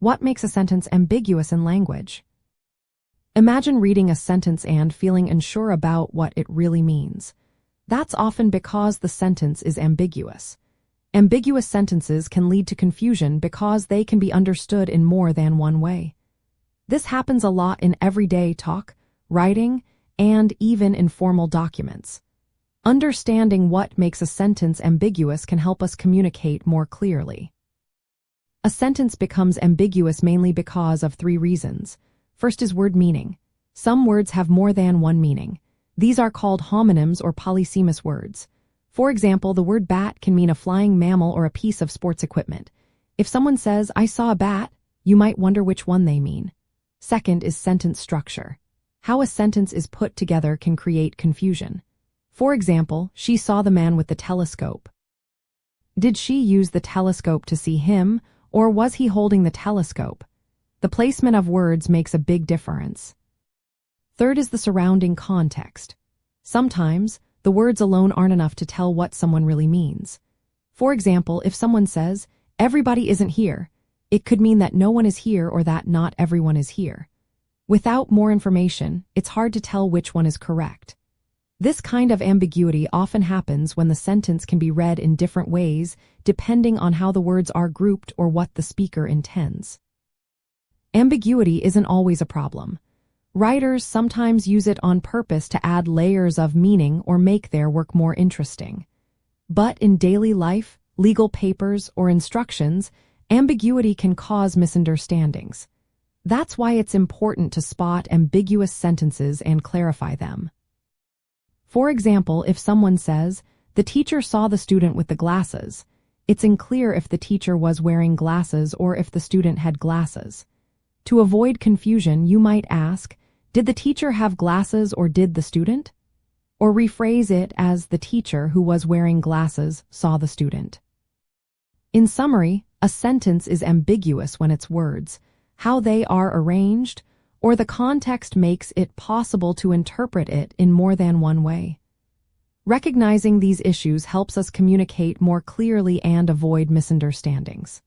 What makes a sentence ambiguous in language? Imagine reading a sentence and feeling unsure about what it really means. That's often because the sentence is ambiguous. Ambiguous sentences can lead to confusion because they can be understood in more than one way. This happens a lot in everyday talk, writing, and even in formal documents. Understanding what makes a sentence ambiguous can help us communicate more clearly. A sentence becomes ambiguous mainly because of three reasons. First is word meaning. Some words have more than one meaning. These are called homonyms or polysemous words. For example, the word bat can mean a flying mammal or a piece of sports equipment. If someone says, "I saw a bat," you might wonder which one they mean. Second is sentence structure. How a sentence is put together can create confusion. For example, she saw the man with the telescope. Did she use the telescope to see him, or was he holding the telescope? The placement of words makes a big difference. Third is the surrounding context. Sometimes, the words alone aren't enough to tell what someone really means. For example, if someone says, "Everybody isn't here," it could mean that no one is here or that not everyone is here. Without more information, it's hard to tell which one is correct. This kind of ambiguity often happens when the sentence can be read in different ways depending on how the words are grouped or what the speaker intends. Ambiguity isn't always a problem. Writers sometimes use it on purpose to add layers of meaning or make their work more interesting. But in daily life, legal papers, or instructions, ambiguity can cause misunderstandings. That's why it's important to spot ambiguous sentences and clarify them. For example, if someone says, "The teacher saw the student with the glasses," it's unclear if the teacher was wearing glasses or if the student had glasses. To avoid confusion, you might ask, "Did the teacher have glasses or did the student?" Or rephrase it as, "The teacher who was wearing glasses saw the student." In summary, a sentence is ambiguous when its words, how they are arranged, or the context makes it possible to interpret it in more than one way. Recognizing these issues helps us communicate more clearly and avoid misunderstandings.